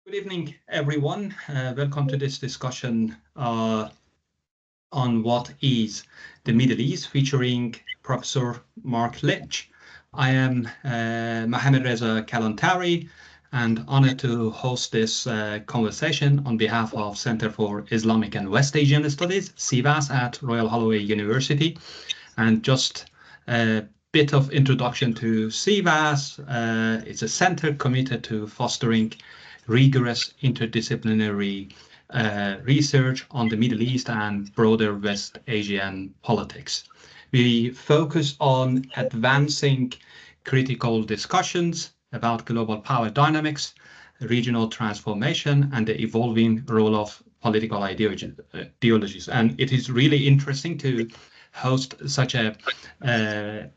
Good evening, everyone. Welcome to this discussion on what is the Middle East, featuring Professor Marc Lynch. I am Mohamed Reza Kalantari and honored to host this conversation on behalf of Center for Islamic and West Asian Studies, CIVAS, at Royal Holloway University. And just a bit of introduction to CIVAS. It's a center committed to fostering rigorous interdisciplinary research on the Middle East and broader West Asian politics. We focus on advancing critical discussions about global power dynamics, regional transformation, and the evolving role of political ideologies. And it is really interesting to host such a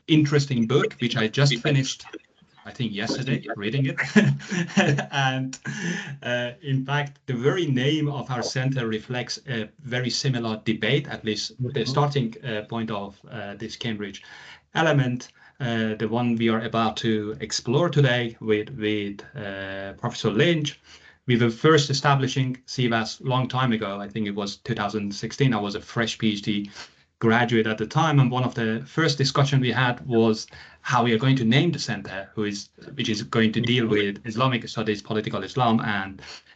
interesting book, which I just finished, I think yesterday, reading it. And in fact, the very name of our center reflects a very similar debate, at least the starting point of this Cambridge element, the one we are about to explore today with Professor Lynch. We were first establishing CIVAS a long time ago. I think it was 2016. I was a fresh PhD graduate at the time, and one of the first discussion we had was how we are going to name the center, which is going to deal with Islamic studies, political Islam,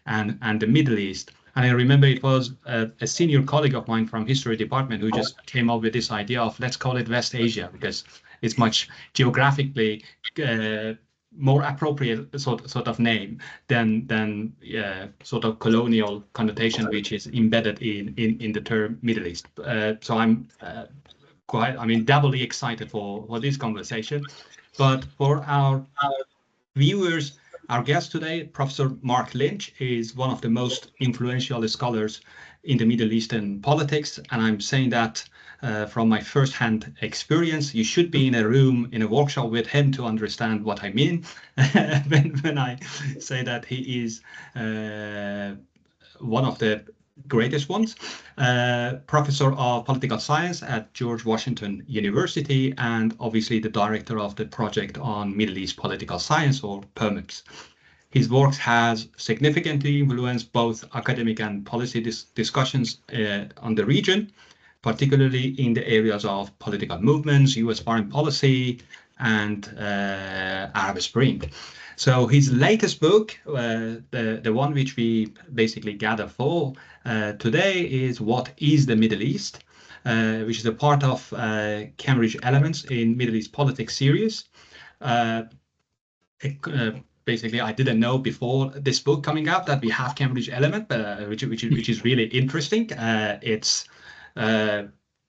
and the Middle East. And I remember it was a senior colleague of mine from history department who just came up with this idea of let's call it West Asia because it's much geographically more appropriate sort of name than sort of colonial connotation which is embedded in the term Middle East. So I'm doubly excited for this conversation. But for our viewers, our guest today, Professor Marc Lynch, is one of the most influential scholars in the Middle Eastern politics, and I'm saying that from my first-hand experience. You should be in a room, in a workshop with him to understand what I mean when I say that he is one of the greatest ones. Professor of Political Science at George Washington University, and obviously the director of the Project on Middle East Political Science, or PERMIPS. His work has significantly influenced both academic and policy discussions on the region, particularly in the areas of political movements, US foreign policy, and Arab Spring. So his latest book, the one which we basically gather for today, is What is the Middle East, which is a part of Cambridge Elements in Middle East Politics series. Basically, I didn't know before this book coming out that we have Cambridge Element, which is really interesting. It's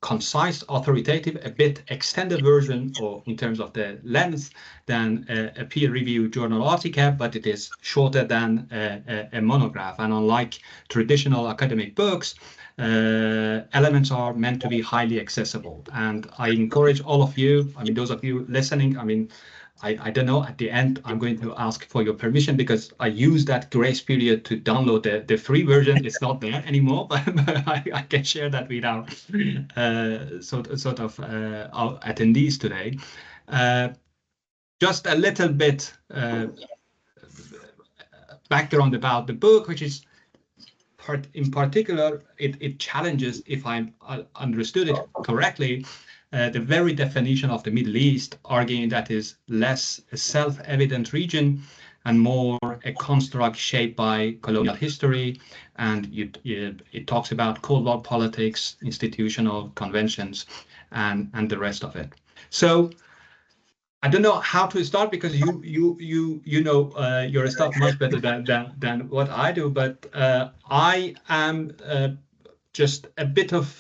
concise, authoritative, a bit extended version, or in terms of the length, than a peer-reviewed journal article, but it is shorter than a monograph. And unlike traditional academic books, elements are meant to be highly accessible. And I encourage all of you, those of you listening, I don't know, at the end, I'm going to ask for your permission because I use that grace period to download the free version. It's not there anymore, but I can share that with our our attendees today. Just a little bit background about the book, which is in particular, it challenges, if I understood it correctly, the very definition of the Middle East, arguing that is less a self-evident region and more a construct shaped by colonial history. And it talks about Cold War politics, institutional conventions, and the rest of it. So I don't know how to start because you know your stuff much better than what I do, but I am just a bit of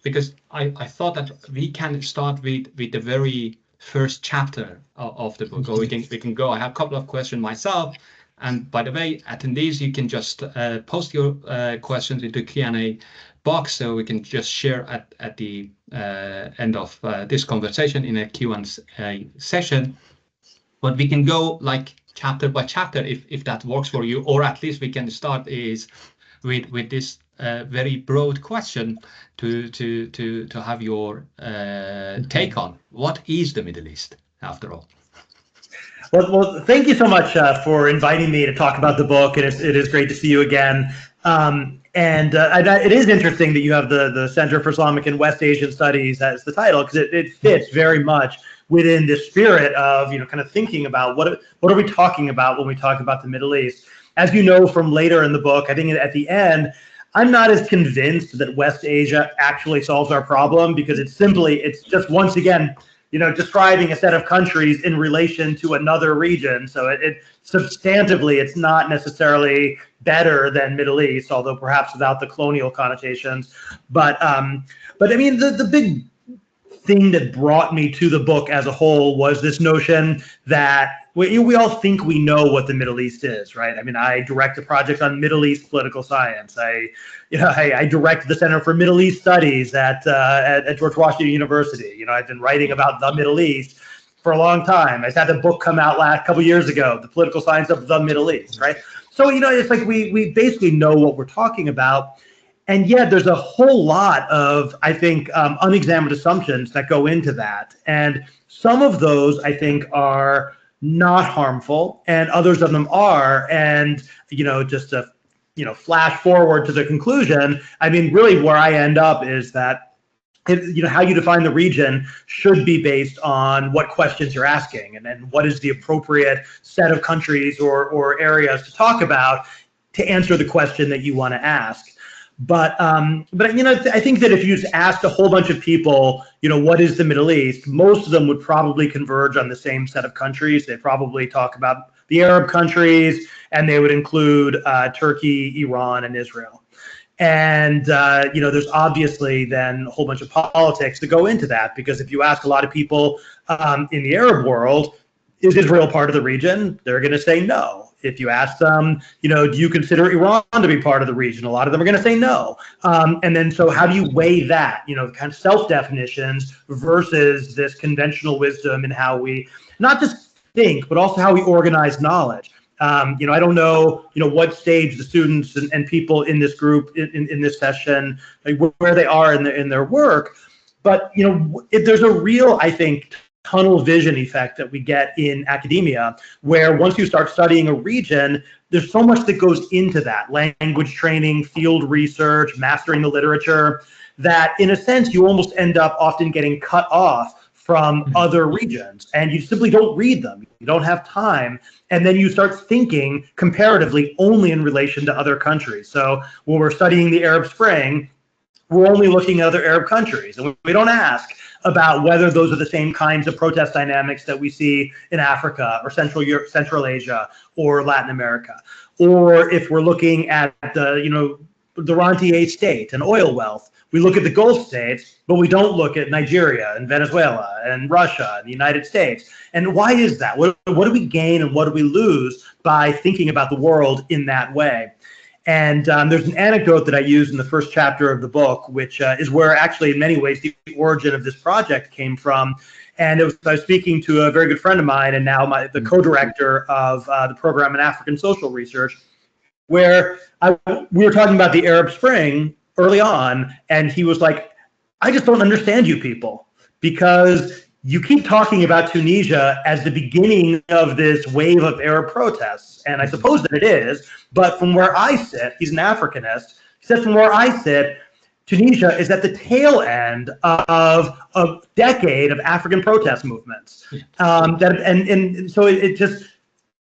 because I thought that we can start with the very first chapter of the book, or we can go. I have a couple of questions myself, and by the way, attendees, you can just post your questions into Q&A box, so we can just share at the end of this conversation in a Q&A session. But we can go like chapter by chapter if that works for you, or at least we can start is with this very broad question to have your take on. What is the Middle East, after all? Well, thank you so much for inviting me to talk about the book, and it is great to see you again. It is interesting that you have the Center for Islamic and West Asian Studies as the title, because it fits very much within the spirit of kind of thinking about what are we talking about when we talk about the Middle East. As you know from later in the book, I think at the end, I'm not as convinced that West Asia actually solves our problem, because it's just once again, describing a set of countries in relation to another region. So it substantively, it's not necessarily better than Middle East, although perhaps without the colonial connotations. But I mean, the big thing that brought me to the book as a whole was this notion that we all think we know what the Middle East is, right? I mean, I direct a project on Middle East political science. I direct the Center for Middle East Studies at George Washington University. I've been writing about the Middle East for a long time. I had the book come out a couple years ago, The Political Science of the Middle East, right? So, it's like we basically know what we're talking about. And yet there's a whole lot of, I think, unexamined assumptions that go into that. And some of those, I think, are not harmful, and others of them are. And, just to, flash forward to the conclusion, I mean, really where I end up is that, how you define the region should be based on what questions you're asking, and then what is the appropriate set of countries or areas to talk about to answer the question that you want to ask. But I think that if you just asked a whole bunch of people, what is the Middle East, most of them would probably converge on the same set of countries. They probably talk about the Arab countries, and they would include Turkey, Iran, and Israel. And there's obviously then a whole bunch of politics to go into that, because if you ask a lot of people in the Arab world, is Israel part of the region? They're going to say no. If you ask them, do you consider Iran to be part of the region? A lot of them are going to say no. And then, so how do you weigh that, kind of self-definitions versus this conventional wisdom in how we not just think, but also how we organize knowledge? I don't know, what stage the students and people in this group in this session, like where they are in their work, but there's a real, I think, tunnel vision effect that we get in academia, where once you start studying a region, there's so much that goes into that: language training, field research, mastering the literature, that in a sense you almost end up often getting cut off from other regions, and you simply don't read them. You don't have time, and then you start thinking comparatively only in relation to other countries. So when we're studying the Arab Spring, we're only looking at other Arab countries, and we don't ask about whether those are the same kinds of protest dynamics that we see in Africa or Central Europe, Central Asia, or Latin America. Or if we're looking at the rentier state and oil wealth, we look at the Gulf states, but we don't look at Nigeria and Venezuela and Russia and the United States. And why is that? What do we gain and what do we lose by thinking about the world in that way? And there's an anecdote that I use in the first chapter of the book, which is where actually in many ways the origin of this project came from. And I was speaking to a very good friend of mine, and now the co-director of the program in African social research, where we were talking about the Arab Spring early on, and he was like, I just don't understand you people, because you keep talking about Tunisia as the beginning of this wave of Arab protests, and I suppose that it is, but from where I sit, he's an Africanist, he said from where I sit, Tunisia is at the tail end of a decade of African protest movements. So it just,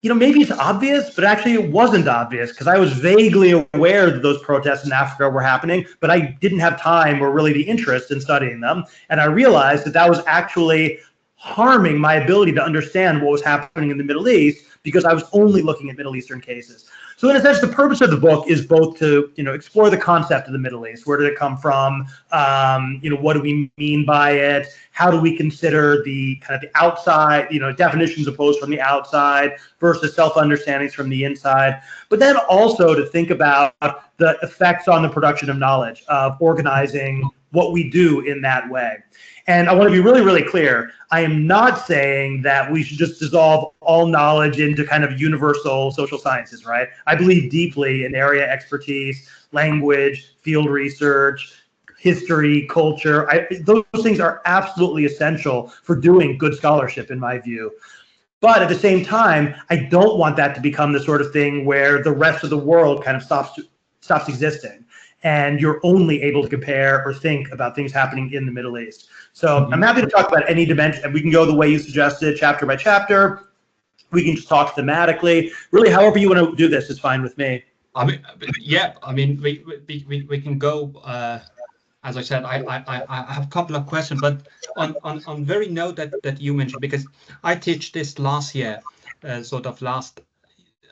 maybe it's obvious, but actually it wasn't obvious, because I was vaguely aware that those protests in Africa were happening, but I didn't have time or really the interest in studying them. And I realized that was actually harming my ability to understand what was happening in the Middle East, because I was only looking at Middle Eastern cases. So in a sense, the purpose of the book is both to, explore the concept of the Middle East. Where did it come from? What do we mean by it? How do we consider the kind of the outside, definitions opposed from the outside versus self-understandings from the inside? But then also to think about the effects on the production of knowledge, of organizing what we do in that way. And I want to be really, really clear. I am not saying that we should just dissolve all knowledge into kind of universal social sciences, right? I believe deeply in area expertise, language, field research, history, culture. Those things are absolutely essential for doing good scholarship, in my view. But at the same time, I don't want that to become the sort of thing where the rest of the world kind of stops existing, and you're only able to compare or think about things happening in the Middle East. So I'm happy to talk about any dimension, and we can go the way you suggested, chapter by chapter. We can just talk thematically. Really, however you want to do this is fine with me. I mean, yeah. I mean, we can go. As I said, I have a couple of questions, but on very note that you mentioned, because I teach this last year, sort of last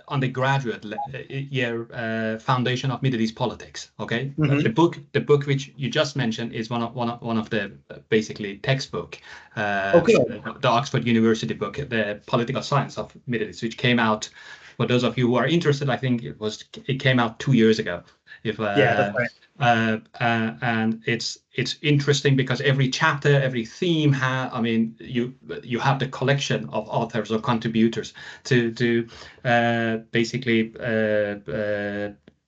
undergraduate year, foundation of Middle East politics. Okay, the book which you just mentioned is one of the basically textbook, the Oxford University book, the Political Science of Middle East, which came out. For those of you who are interested, I think it came out 2 years ago. That's right. And it's interesting because every chapter, every theme you have the collection of authors or contributors to basically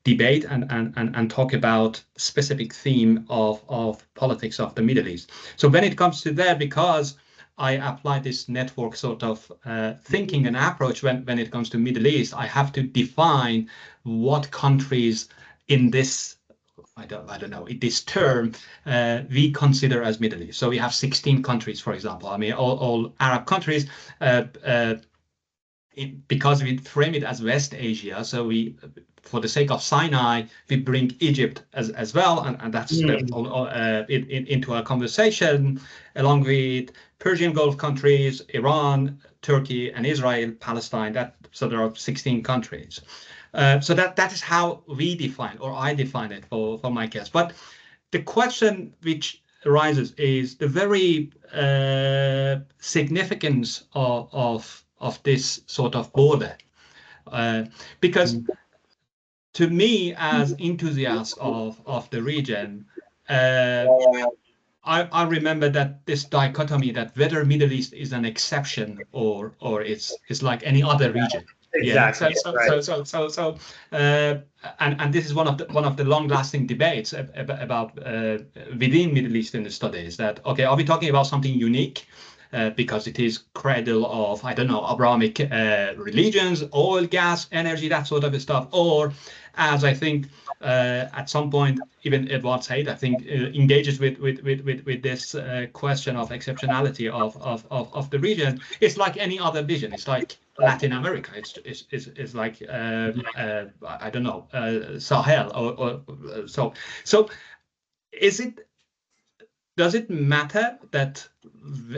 debate and talk about specific theme of politics of the Middle East. So when it comes to that, because I apply this network sort of thinking and approach when it comes to Middle East, I have to define what countries in this, I don't know, in this term we consider as Middle East. So we have 16 countries, for example. I mean, all Arab countries, because we frame it as West Asia. So we, for the sake of Sinai, we bring Egypt as well, and that's into our conversation, along with Persian Gulf countries, Iran, Turkey, and Israel, Palestine. So there are 16 countries. So that is how we define, or I define it for my case. But the question which arises is the very significance of this sort of border, because to me, as enthusiast of the region, I remember that this dichotomy, that whether Middle East is an exception or it's like any other region. Exactly. And this is one of the long-lasting debates about within Middle Eastern studies, that okay, are we talking about something unique because it is cradle of, I don't know, Abrahamic religions, oil, gas, energy, that sort of stuff, or as I think at some point even Edward Said, I think, engages with this question of exceptionality of the region. It's like any other region. It's like Latin America. It's like I don't know, Sahel or so. So does it matter that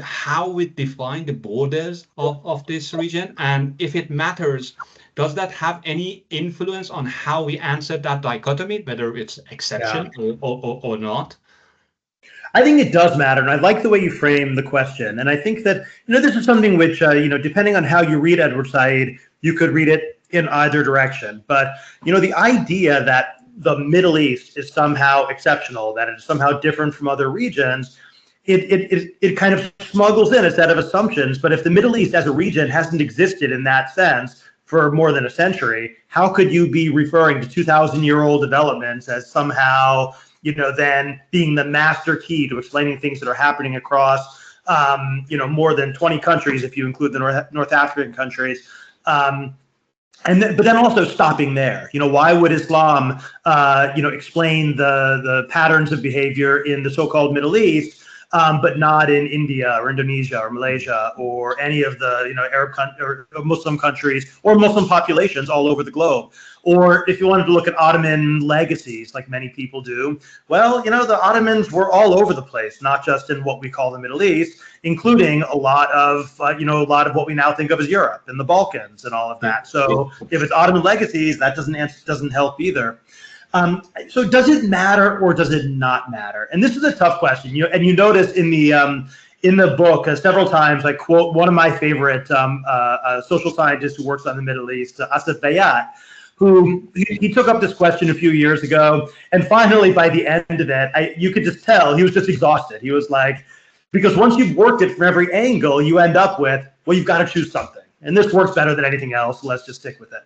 how we define the borders of this region? And if it matters, does that have any influence on how we answer that dichotomy, whether it's exception or not? I think it does matter, and I like the way you frame the question. And I think that, this is something which, depending on how you read Edward Said, you could read it in either direction. But, the idea that the Middle East is somehow exceptional, that it's somehow different from other regions, it kind of smuggles in a set of assumptions. But if the Middle East as a region hasn't existed in that sense for more than a century, how could you be referring to 2,000-year-old developments as somehow, then being the master key to explaining things that are happening across, more than 20 countries if you include the North African countries? But then also stopping there. Why would Islam, explain the patterns of behavior in the so-called Middle East, but not in India or Indonesia or Malaysia or any of the Arab or Muslim countries or Muslim populations all over the globe? Or if you wanted to look at Ottoman legacies, like many people do, well, the Ottomans were all over the place, not just in what we call the Middle East, including a lot of what we now think of as Europe and the Balkans and all of that. So if it's Ottoman legacies, that doesn't help either. So does it matter or does it not matter? And this is a tough question. And you notice in the book several times I quote one of my favorite social scientists who works on the Middle East, Asif Bayat, who he took up this question a few years ago, and finally by the end of it, you could just tell he was just exhausted. He was like, because once you've worked it from every angle, you end up with, well, you've got to choose something, and this works better than anything else, so let's just stick with it.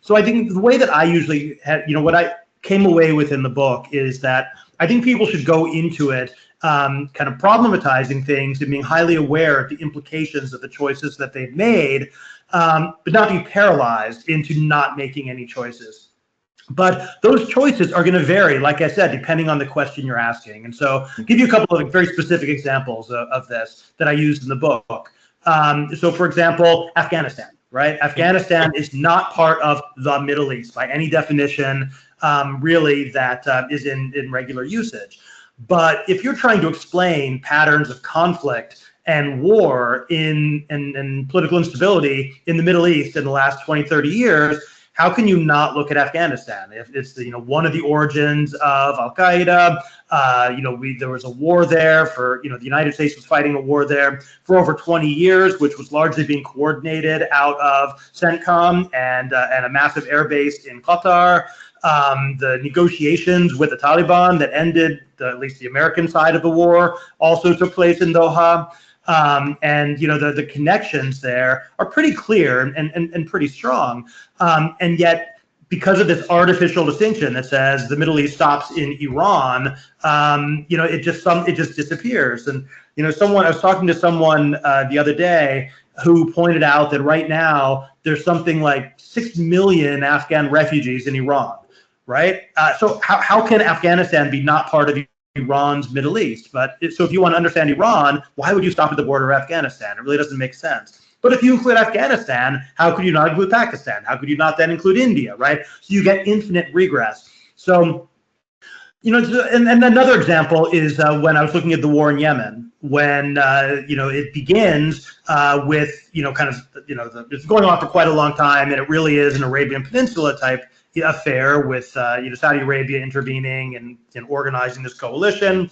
So I think the way that I usually what I came away with in the book is that I think people should go into it kind of problematizing things and being highly aware of the implications of the choices that they've made, but not be paralyzed into not making any choices. But those choices are going to vary, like I said, depending on the question you're asking. And so I'll give you a couple of very specific examples of this that I used in the book. So for example, Afghanistan, right? Afghanistan is not part of the Middle East by any definition, really, that is in regular usage. But if you're trying to explain patterns of conflict and war and political instability in the Middle East in the last 20, 30 years, how can you not look at Afghanistan? If it's one of the origins of Al Qaeda, there was a war there for the United States was fighting a war there for over 20 years, which was largely being coordinated out of CENTCOM and a massive air base in Qatar. The negotiations with the Taliban that ended at least the American side of the war also took place in Doha. And the connections there are pretty clear and pretty strong, and yet because of this artificial distinction that says the Middle East stops in Iran, it just disappears. And I was talking to someone the other day who pointed out that right now there's something like 6 million Afghan refugees in Iran, right? So how can Afghanistan be not part of Iran's Middle East? So if you want to understand Iran, why would you stop at the border of Afghanistan? It really doesn't make sense. But if you include Afghanistan, how could you not include Pakistan? How could you not then include India, right? So you get infinite regress. So, and another example is when I was looking at the war in Yemen, when it begins with it's going on for quite a long time, and it really is an Arabian Peninsula type affair with Saudi Arabia intervening and organizing this coalition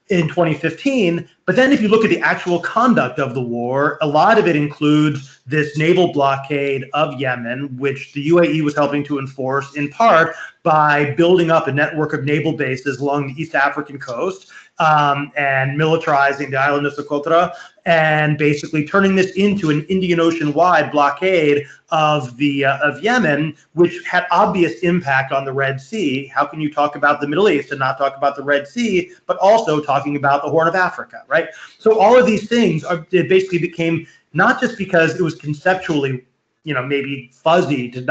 in 2015. But then if you look at the actual conduct of the war, a lot of it includes this naval blockade of Yemen, which the UAE was helping to enforce in part by building up a network of naval bases along the East African coast, and militarizing the island of Socotra, and basically turning this into an Indian Ocean-wide blockade of Yemen, which had obvious impact on the Red Sea. How can you talk about the Middle East and not talk about the Red Sea, but also talking about the Horn of Africa, right? So all of these things it basically became, not just because it was conceptually maybe fuzzy to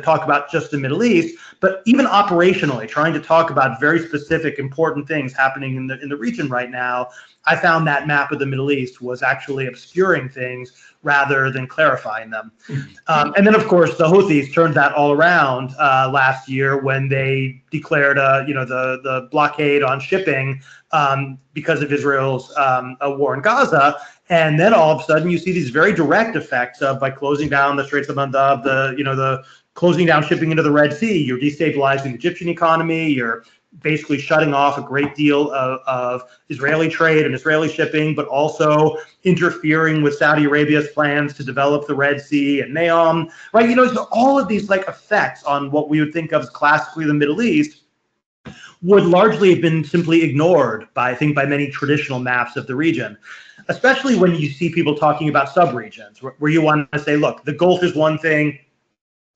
talk about just the Middle East, but even operationally, trying to talk about very specific, important things happening in the region right now. I found that map of the Middle East was actually obscuring things rather than clarifying them. And then, of course, the Houthis turned that all around last year when they declared, the blockade on shipping because of Israel's war in Gaza. And then all of a sudden, you see these very direct effects of, by closing down the Straits of Mandab, the closing down shipping into the Red Sea. You're destabilizing the Egyptian economy. You're basically shutting off a great deal of Israeli trade and Israeli shipping, but also interfering with Saudi Arabia's plans to develop the Red Sea and Neom, right? So all of these effects on what we would think of as classically the Middle East would largely have been simply ignored by many traditional maps of the region, especially when you see people talking about subregions, where you want to say, look, the Gulf is one thing,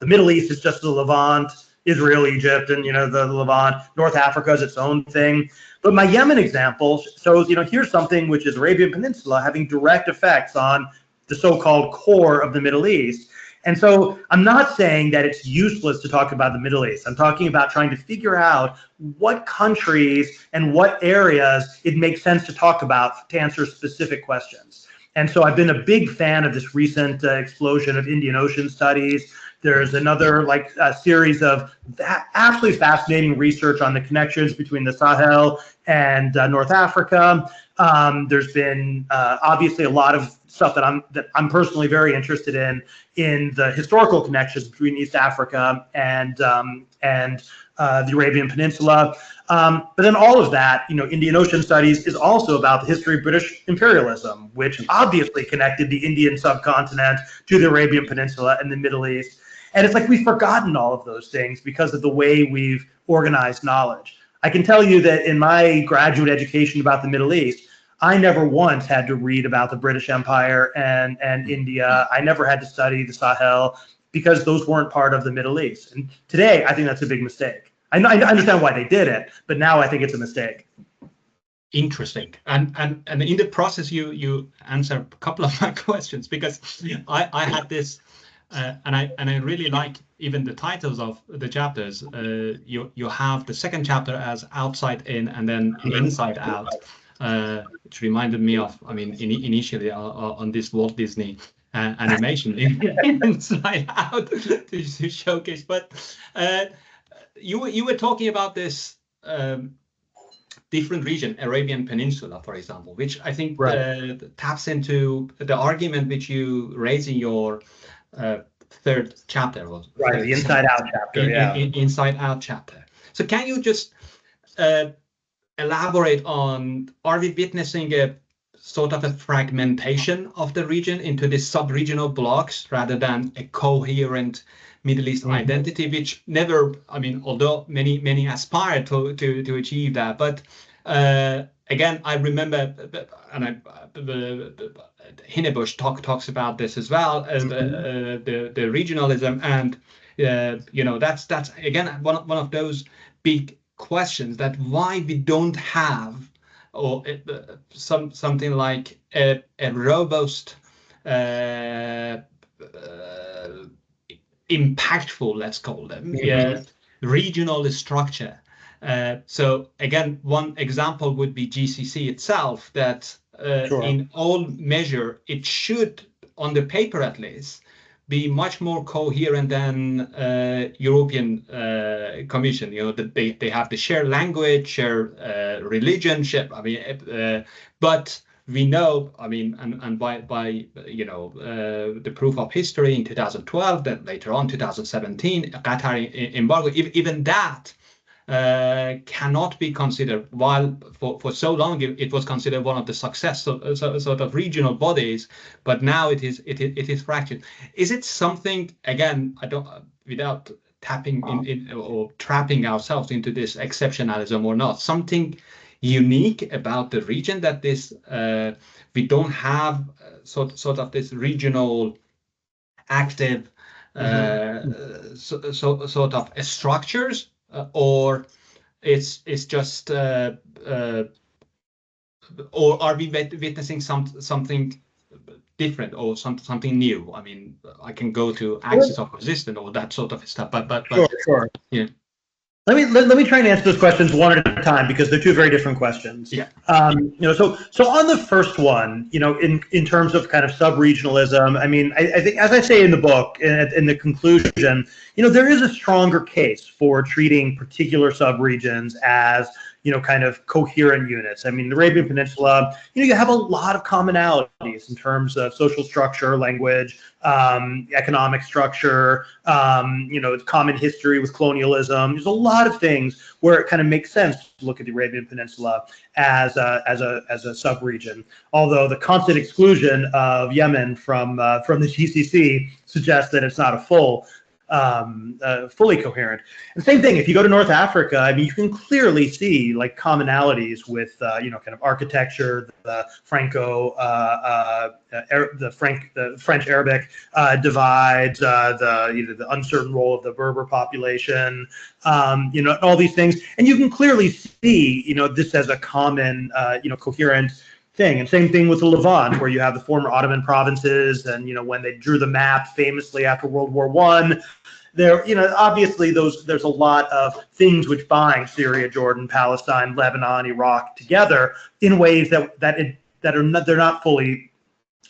the Middle East is just the Levant, Israel, Egypt, and the Levant. North Africa is its own thing. But my Yemen example shows, here's something which is Arabian Peninsula having direct effects on the so-called core of the Middle East. And so I'm not saying that it's useless to talk about the Middle East. I'm talking about trying to figure out what countries and what areas it makes sense to talk about to answer specific questions. And so I've been a big fan of this recent explosion of Indian Ocean studies. There's another series of absolutely fascinating research on the connections between the Sahel and North Africa. There's been obviously a lot of stuff that I'm personally very interested in the historical connections between East Africa and the Arabian Peninsula. But then all of that, Indian Ocean studies is also about the history of British imperialism, which obviously connected the Indian subcontinent to the Arabian Peninsula and the Middle East. And it's like we've forgotten all of those things because of the way we've organized knowledge. I can tell you that in my graduate education about the Middle East, I never once had to read about the British Empire and India. I never had to study the Sahel because those weren't part of the Middle East. And today, I think that's a big mistake. I understand why they did it, but now I think it's a mistake. interesting, and in the process you answer a couple of my questions, because I had this, and I really like even the titles of the chapters. You have the second chapter as outside in, and then inside out, which reminded me of, I mean, initially on this Walt Disney animation Inside Out to showcase. But you were talking about this different region, Arabian Peninsula, for example, which I think taps into the argument which you raise in your third chapter. Right, the Inside Out chapter, Inside Out chapter. So can you just elaborate on, are we witnessing a sort of a fragmentation of the region into these sub-regional blocks rather than a coherent Middle East identity, which never, I mean, although many aspire to achieve that, but again, I remember, and Hinnebusch talks about this as well, the regionalism, and that's again one of those big questions, that why we don't have or something like a robust, impactful, let's call them, regional structure. So again, one example would be GCC itself, that in all measure, it should, on the paper at least, be much more coherent than European Commission. That they have the shared language, shared religion, but we know, I mean, and by the proof of history in 2012, then later on 2017, Qatar embargo, even that cannot be considered, while for so long it was considered one of the success sort of regional bodies, but now it is fractured. Is it something, again, I don't, without tapping in or trapping ourselves into this exceptionalism or not, something unique about the region, that this we don't have sort of this regional active sort of structures, or it's just or are we witnessing something different or something new? I mean, I can go to axis of resistance or that sort of stuff, but sure. Yeah. Let me try and answer those questions one at a time, because they're two very different questions. Yeah. So on the first one, in terms of kind of sub-regionalism, I mean, I think, as I say in the book, in the conclusion, there is a stronger case for treating particular sub-regions as kind of coherent units. I mean, the Arabian Peninsula, you have a lot of commonalities in terms of social structure, language, economic structure, common history with colonialism. There's a lot of things where it kind of makes sense to look at the Arabian Peninsula as a sub-region. Although the constant exclusion of Yemen from the GCC suggests that it's not a fully coherent. And same thing, if you go to North Africa, I mean, you can clearly see like commonalities with kind of architecture, the the French Arabic divides, the uncertain role of the Berber population, all these things, and you can clearly see this as a common coherent thing. And same thing with the Levant, where you have the former Ottoman provinces, and when they drew the map famously after World War I, there obviously there's a lot of things which bind Syria, Jordan, Palestine, Lebanon, Iraq together in ways they're not fully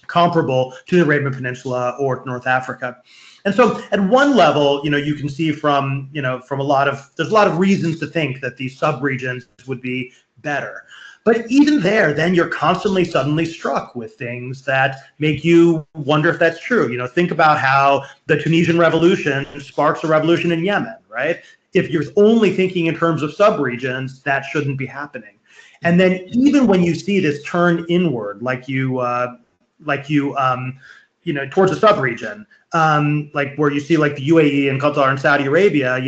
comparable to the Arabian Peninsula or North Africa. And so at one level, you can see from there's a lot of reasons to think that these sub-regions would be better. But even there, then you're constantly suddenly struck with things that make you wonder if that's true. Think about how the Tunisian revolution sparks a revolution in Yemen, right? If you're only thinking in terms of sub-regions, that shouldn't be happening. And then even when you see this turn inward, towards a sub-region, like where you see like the UAE and Qatar and Saudi Arabia,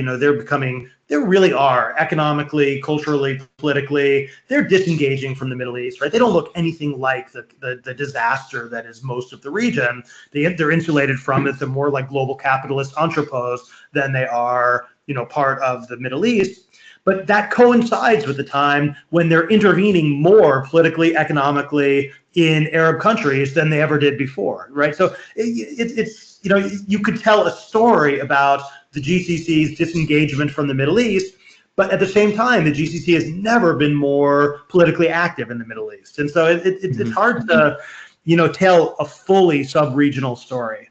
they really are economically, culturally, politically, they're disengaging from the Middle East, right? They don't look anything like the disaster that is most of the region. They're insulated from it. They're more like global capitalist entrepôts than they are, part of the Middle East. but that coincides with the time when they're intervening more politically, economically in Arab countries than they ever did before, right? So it's you know, you could tell a story about the GCC's disengagement from the Middle East, but at the same time, the GCC has never been more politically active in the Middle East, and so it's hard to, you know, tell a fully sub-regional story.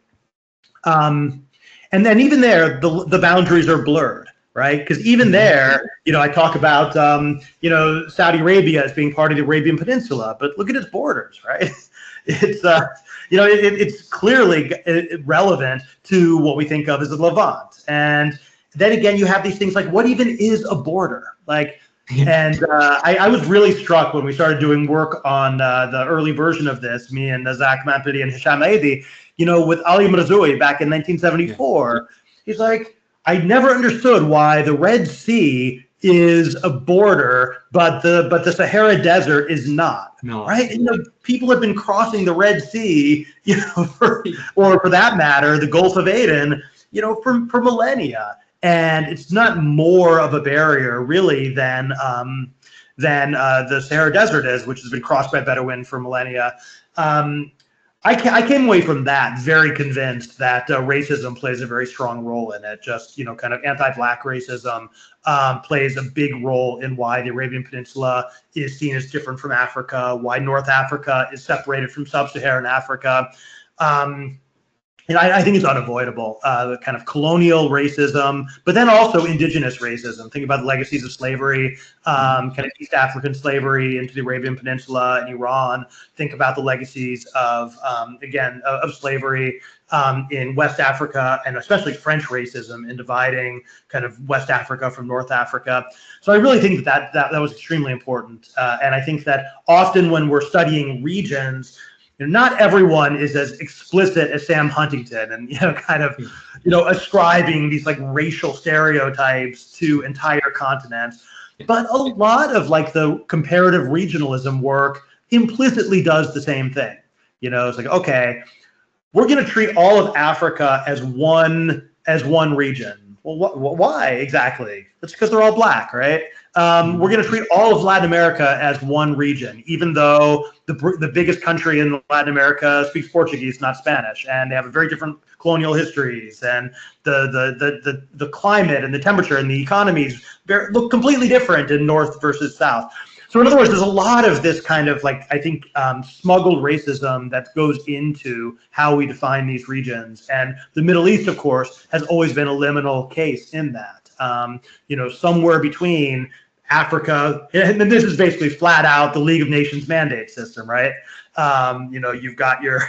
And then even there, the boundaries are blurred, right? Because even there, you know, I talk about, you know, Saudi Arabia as being part of the Arabian Peninsula, but look at its borders, right? It's, you know, it's clearly relevant to what we think of as the Levant. And then again, you have these things like, what even is a border? Like, and I was really struck when we started doing work on the early version of this, me and Zach Mampidi and Hisham Aidi, you know, with Ali Mrazoui back in 1974. He's like, I never understood why the Red Sea is a border, but the Sahara Desert is not. No. Right? You know, people have been crossing the Red Sea, you know, or for that matter, the Gulf of Aden, you know, for millennia. And it's not more of a barrier really than the Sahara Desert is, which has been crossed by Bedouin for millennia. I came away from that very convinced that racism plays a very strong role in it. Just, you know, kind of anti-Black racism plays a big role in why the Arabian Peninsula is seen as different from Africa, why North Africa is separated from sub-Saharan Africa. And I think it's unavoidable, the kind of colonial racism, but then also indigenous racism. Think about the legacies of slavery, kind of East African slavery into the Arabian Peninsula and Iran. Think about the legacies of, again, of slavery in West Africa, and especially French racism in dividing kind of West Africa from North Africa. So I really think that was extremely important. And I think that often when we're studying regions, you know, not everyone is as explicit as Sam Huntington and, you know, kind of, you know, ascribing these like racial stereotypes to entire continents. But a lot of like the comparative regionalism work implicitly does the same thing. You know, it's like, okay, we're going to treat all of Africa as one region. Well, why exactly? That's because they're all Black, right? We're going to treat all of Latin America as one region, even though the biggest country in Latin America speaks Portuguese, not Spanish, and they have a very different colonial histories, and the climate and the temperature and the economies look completely different in North versus South. So in other words, there's a lot of this kind of like, I think, smuggled racism that goes into how we define these regions. And the Middle East, of course, has always been a liminal case in that. You know, somewhere between Africa, and this is basically flat out the League of Nations mandate system, right? You know, you've got your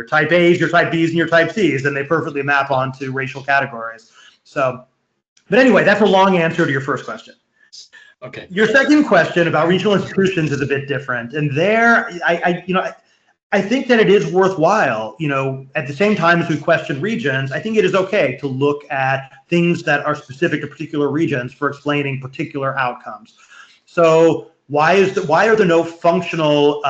type A's, your type B's, and your type C's, and they perfectly map onto racial categories. So, but anyway, that's a long answer to your first question. Okay. Your second question about regional institutions is a bit different, and there, I think that it is worthwhile, you know, at the same time as we question regions, I think it is okay to look at things that are specific to particular regions for explaining particular outcomes. So why are there no functional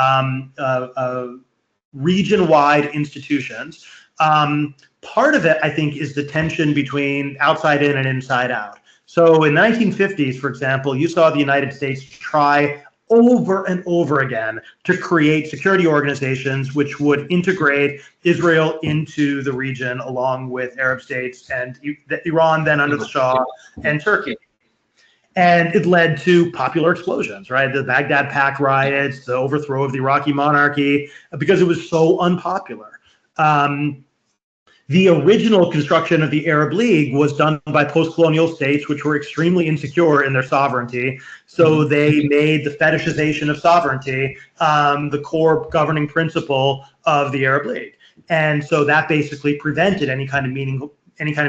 region-wide institutions? Part of it, I think, is the tension between outside in and inside out. So in the 1950s, for example, you saw the United States try over and over again to create security organizations which would integrate Israel into the region along with Arab states and Iran then under the Shah and Turkey. And it led to popular explosions, right? The Baghdad Pact riots, the overthrow of the Iraqi monarchy, because it was so unpopular. The original construction of the Arab League was done by post-colonial states, which were extremely insecure in their sovereignty. So they made the fetishization of sovereignty the core governing principle of the Arab League. And so that basically prevented any kind of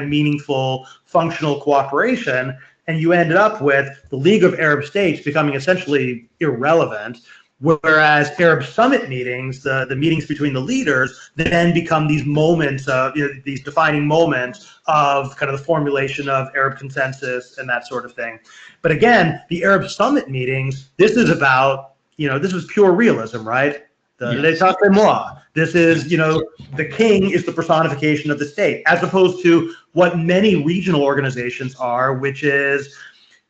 meaningful functional cooperation. And you ended up with the League of Arab States becoming essentially irrelevant. Whereas Arab summit meetings, the meetings between the leaders, then become these moments of, you know, these defining moments of kind of the formulation of Arab consensus and that sort of thing. But again, the Arab summit meetings, this is about, you know, this is pure realism, right? L'état c'est moi. This is, you know, the king is the personification of the state, as opposed to what many regional organizations are, which is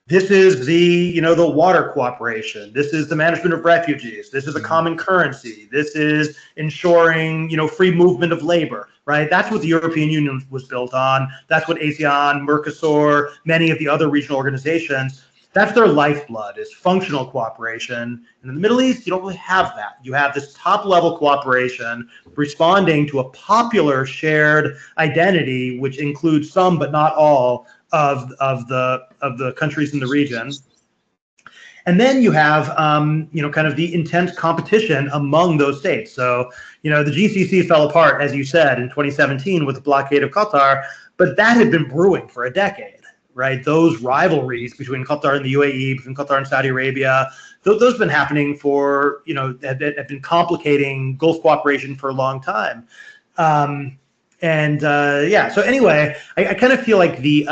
this is the water cooperation. This is the management of refugees. This is a common currency. This is ensuring, free movement of labor, right? That's what the European Union was built on. That's what ASEAN, Mercosur, many of the other regional organizations, that's their lifeblood, is functional cooperation. And in the Middle East, you don't really have that. You have this top-level cooperation responding to a popular shared identity, which includes some but not all of the countries in the region. And then you have, kind of the intense competition among those states. So, the GCC fell apart, as you said, in 2017 with the blockade of Qatar, but that had been brewing for a decade. Right, those rivalries between Qatar and the UAE, between Qatar and Saudi Arabia, those have been happening for, have been complicating Gulf cooperation for a long time. So anyway, I kind of feel like the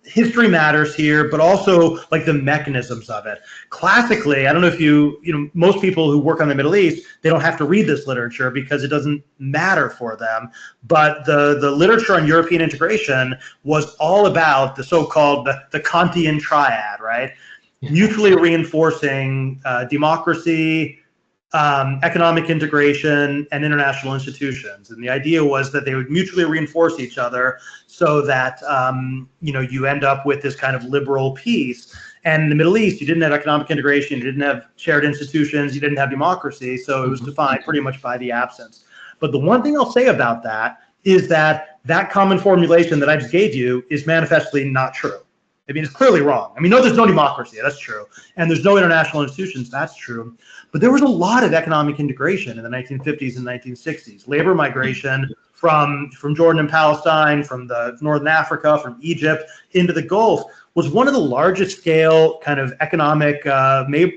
history matters here, but also like the mechanisms of it. Classically, I don't know if most people who work on the Middle East, they don't have to read this literature because it doesn't matter for them. But the literature on European integration was all about the so-called the Kantian triad, right? Mutually reinforcing democracy, economic integration, and international institutions. And the idea was that they would mutually reinforce each other so that, you end up with this kind of liberal peace. And in the Middle East, you didn't have economic integration, you didn't have shared institutions, you didn't have democracy, so it was defined pretty much by the absence. But the one thing I'll say about that is that common formulation that I just gave you is manifestly not true. I mean, it's clearly wrong. I mean, no, there's no democracy, that's true. And there's no international institutions, that's true. But there was a lot of economic integration in the 1950s and 1960s. Labor migration from Jordan and Palestine, from the Northern Africa, from Egypt into the Gulf was one of the largest scale kind of economic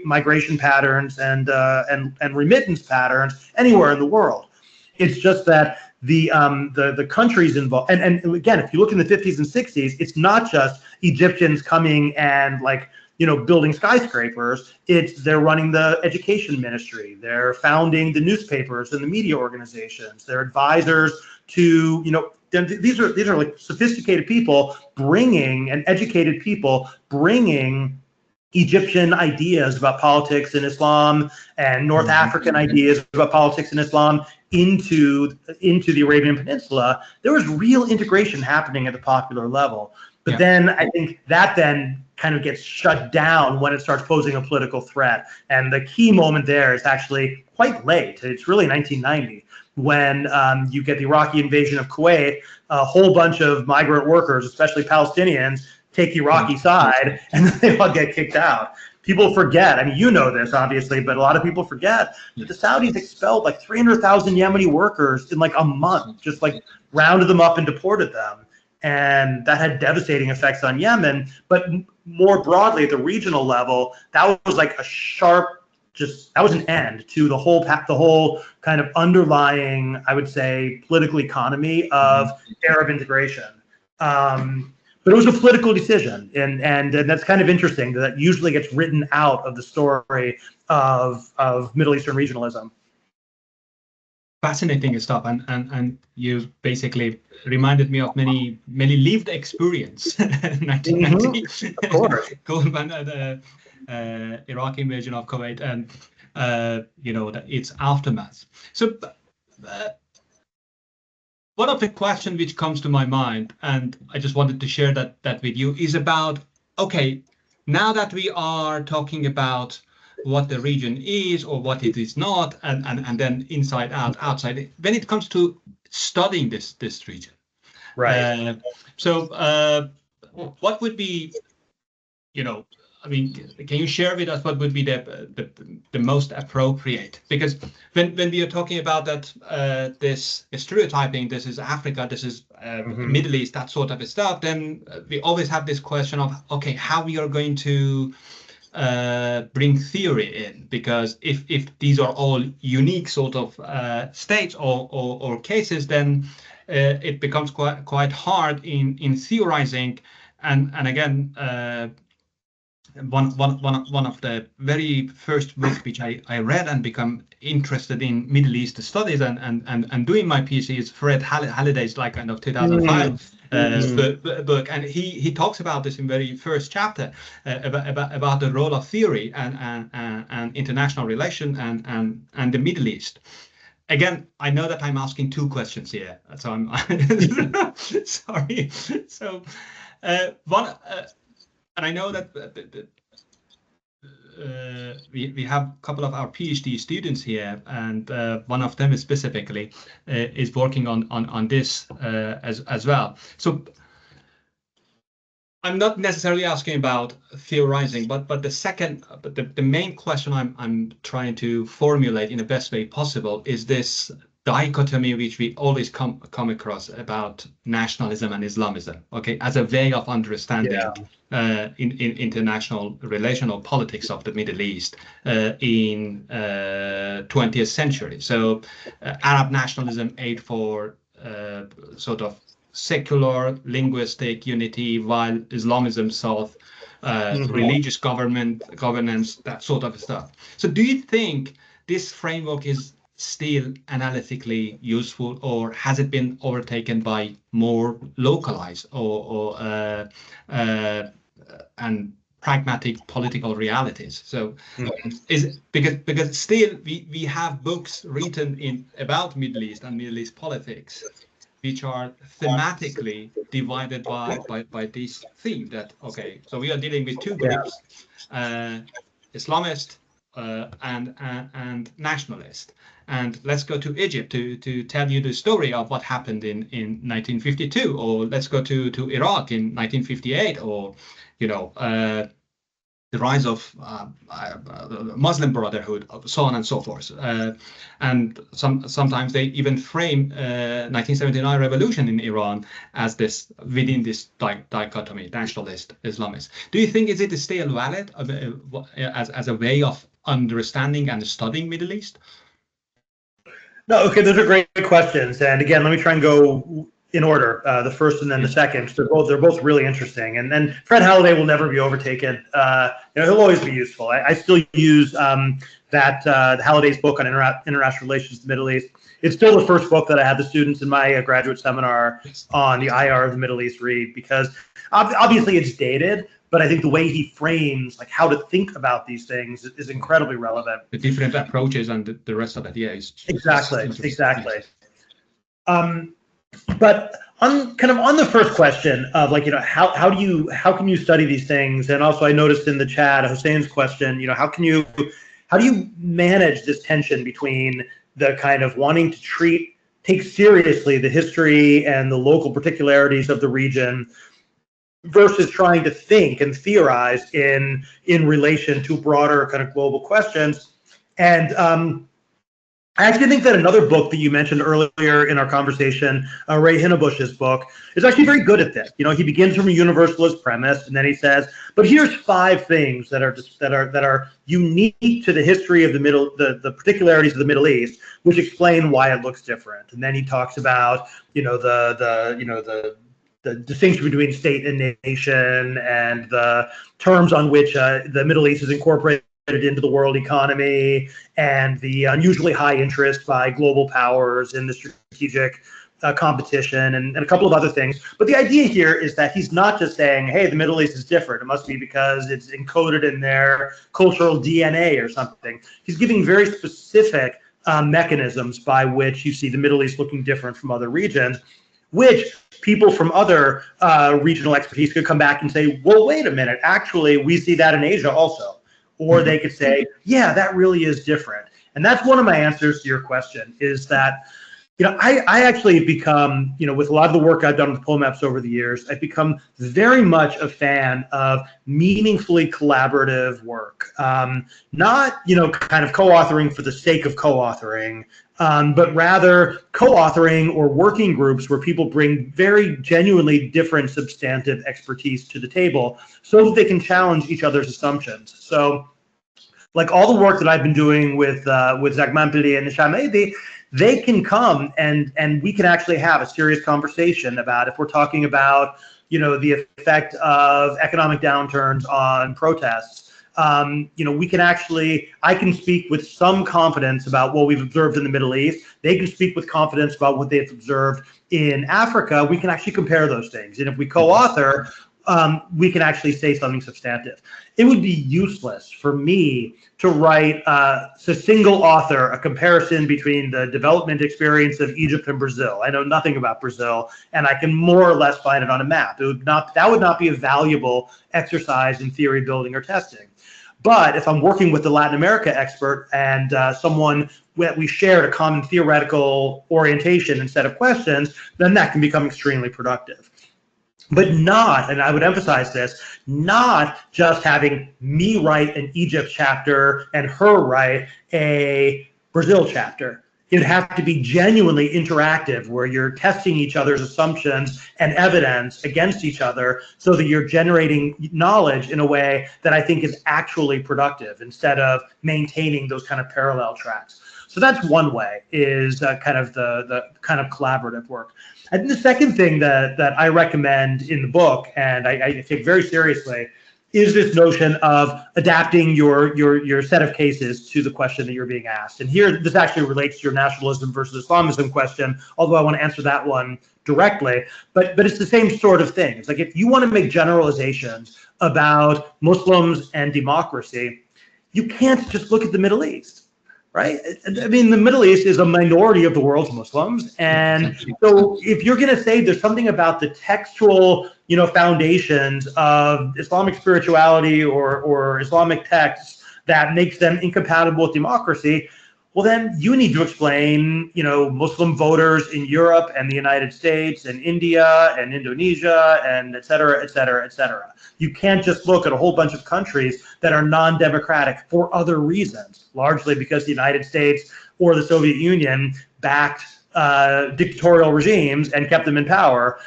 migration patterns and remittance patterns anywhere in the world. It's just that the countries involved, and again, if you look in the 50s and 60s, it's not just Egyptians coming and building skyscrapers. They're running the education ministry. They're founding the newspapers and the media organizations. They're advisors to, these are like sophisticated people and educated people bringing Egyptian ideas about politics and Islam and North African ideas about politics and Islam into the Arabian Peninsula. There was real integration happening at the popular level. But then I think that then kind of gets shut down when it starts posing a political threat. And the key moment there is actually quite late. It's really 1990 when you get the Iraqi invasion of Kuwait. A whole bunch of migrant workers, especially Palestinians, take the Iraqi side, and then they all get kicked out. People forget, I mean, you know this obviously, but a lot of people forget that the Saudis expelled like 300,000 Yemeni workers in like a month, just like rounded them up and deported them. And that had devastating effects on Yemen. But more broadly at the regional level, that was like a sharp, that was an end to the whole kind of underlying, I would say, political economy of Arab integration. But it was a political decision, and that's kind of interesting that usually gets written out of the story of Middle Eastern regionalism. Fascinating stuff, and you basically reminded me of many lived experience. 1990, of course, the Iraqi invasion of Kuwait, and its aftermath. So. One of the questions which comes to my mind, and I just wanted to share that with you, is about, okay, now that we are talking about what the region is or what it is not, and then inside out, outside, when it comes to studying this region. Right. What would be, I mean, can you share with us what would be the most appropriate? Because when we are talking about that, this stereotyping, this is Africa, this is Middle East, that sort of stuff, then we always have this question of, okay, how we are going to bring theory in? Because if these are all unique sort of states or cases, then it becomes quite hard in theorizing. And again, one of the very first books which I read and become interested in Middle East studies and doing my PhD is Fred Halliday's, like, kind of 2005 book, and he talks about this in very first chapter about the role of theory and international relation and the Middle East. Again, I know that I'm asking two questions here, so I'm sorry. So one, and I know that we have a couple of our PhD students here, and one of them specifically is working on this as well. So I'm not necessarily asking about theorizing, but the main question I'm trying to formulate in the best way possible is this dichotomy which we always come across about nationalism and Islamism, okay, as a way of understanding in international relational politics of the Middle East in 20th century. So Arab nationalism aimed for sort of secular linguistic unity, while Islamism sought religious governance, that sort of stuff. So do you think this framework is still analytically useful, or has it been overtaken by more localized or and pragmatic political realities? So is because still we have books written about Middle East and Middle East politics which are thematically divided by this theme that, okay, so we are dealing with two groups, Islamist and nationalist. And let's go to Egypt to tell you the story of what happened in 1952, or let's go to Iraq in 1958, or, you know, the rise of Muslim Brotherhood, so on and so forth. And sometimes they even frame 1979 revolution in Iran as this, within this dichotomy, nationalist, Islamist. Do you think is it still valid as a way of understanding and studying Middle East? No, okay, those are great questions. And again, let me try and go in order, the first and then the second. They're both really interesting. And then Fred Halliday will never be overtaken. He'll always be useful. I still use Halliday's book on international relations in the Middle East. It's still the first book that I had the students in my graduate seminar on the IR of the Middle East read, because obviously it's dated, but I think the way he frames like how to think about these things is incredibly relevant. The different approaches and the rest of it, yeah. Exactly. But on the first question of how can you study these things, and also I noticed in the chat Hussein's question, how do you manage this tension between the kind of wanting to take seriously the history and the local particularities of the region versus trying to think and theorize in relation to broader kind of global questions. And I actually think that another book that you mentioned earlier in our conversation, Ray Hinnebusch's book, is actually very good at this. He begins from a universalist premise, and then he says, "But here's 5 things that are unique to the history of the particularities of the Middle East, which explain why it looks different." And then he talks about, the distinction between state and nation, and the terms on which the Middle East is incorporated into the world economy, and the unusually high interest by global powers in the strategic competition, and a couple of other things. But the idea here is that he's not just saying, hey, the Middle East is different. It must be because it's encoded in their cultural DNA or something. He's giving very specific mechanisms by which you see the Middle East looking different from other regions, which people from other regional expertise could come back and say, well, wait a minute, actually, we see that in Asia also. Or they could say, yeah, that really is different. And that's one of my answers to your question, is that, I actually have become, with a lot of the work I've done with poll maps over the years, I've become very much a fan of meaningfully collaborative work. Not, kind of co-authoring for the sake of co-authoring, but rather co-authoring or working groups where people bring very genuinely different substantive expertise to the table so that they can challenge each other's assumptions. So, like all the work that I've been doing with Zagman Pili and Hisham Edi, they can come and we can actually have a serious conversation about, if we're talking about, the effect of economic downturns on protests, we can actually, I can speak with some confidence about what we've observed in the Middle East. They can speak with confidence about what they've observed in Africa. We can actually compare those things. And if we co-author, we can actually say something substantive. It would be useless for me to write as a single author a comparison between the development experience of Egypt and Brazil. I know nothing about Brazil, and I can more or less find it on a map. That would not be a valuable exercise in theory building or testing. But if I'm working with the Latin America expert and someone that we shared a common theoretical orientation and set of questions, then that can become extremely productive. But not, and I would emphasize this, not just having me write an Egypt chapter and her write a Brazil chapter. It'd have to be genuinely interactive, where you're testing each other's assumptions and evidence against each other so that you're generating knowledge in a way that I think is actually productive, instead of maintaining those kind of parallel tracks. So that's one way, is kind of the kind of collaborative work. I think the second thing that I recommend in the book, and I take very seriously, is this notion of adapting your set of cases to the question that you're being asked. And here, this actually relates to your nationalism versus Islamism question, although I want to answer that one directly. But it's the same sort of thing. It's like, if you want to make generalizations about Muslims and democracy, you can't just look at the Middle East. Right? I mean, the Middle East is a minority of the world's Muslims. And so if you're going to say there's something about the textual, foundations of Islamic spirituality or Islamic texts that makes them incompatible with democracy, well, then you need to explain, Muslim voters in Europe and the United States and India and Indonesia and et cetera, et cetera, et cetera. You can't just look at a whole bunch of countries that are non-democratic for other reasons, largely because the United States or the Soviet Union backed dictatorial regimes and kept them in power,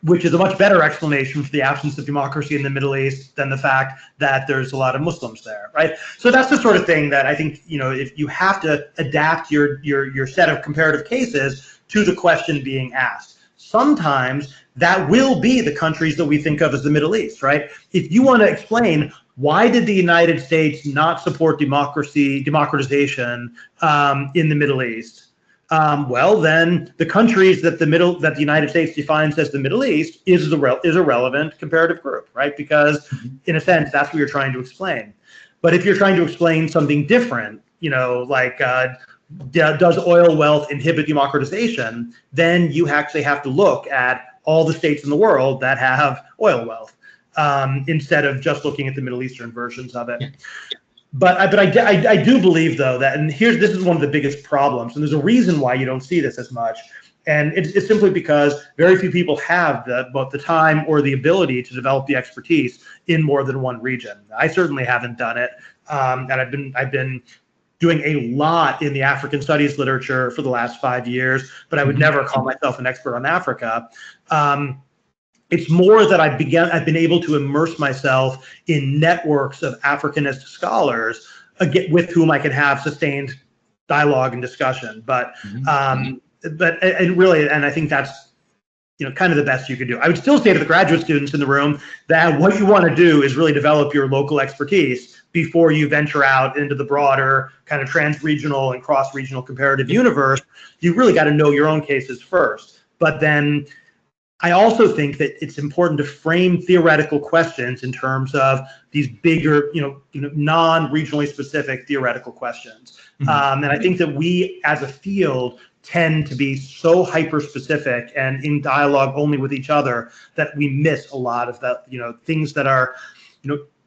which is a much better explanation for the absence of democracy in the Middle East than the fact that there's a lot of Muslims there, right? So that's the sort of thing that I think, if you have to adapt your set of comparative cases to the question being asked. Sometimes that will be the countries that we think of as the Middle East, right? If you want to explain, why did the United States not support democratization in the Middle East? Well, then the countries that the United States defines as the Middle East is a relevant comparative group, right? Because in a sense, that's what you're trying to explain. But if you're trying to explain something different, like does oil wealth inhibit democratization, then you actually have to look at all the states in the world that have oil wealth, instead of just looking at the Middle Eastern versions of it. Yeah. But I do believe, though, that, and this is one of the biggest problems, and there's a reason why you don't see this as much, and it's simply because very few people have both the time or the ability to develop the expertise in more than one region. I certainly haven't done it, and I've been doing a lot in the African studies literature for the last 5 years, but I would never call myself an expert on Africa. It's more that I've been able to immerse myself in networks of Africanist scholars with whom I can have sustained dialogue and discussion. But really, and I think that's kind of the best you could do. I would still say to the graduate students in the room that what you want to do is really develop your local expertise before you venture out into the broader kind of transregional and cross-regional comparative universe. You really got to know your own cases first. But then I also think that it's important to frame theoretical questions in terms of these bigger, non-regionally specific theoretical questions. And I think that we, as a field, tend to be so hyper-specific and in dialogue only with each other that we miss a lot of that, things that are,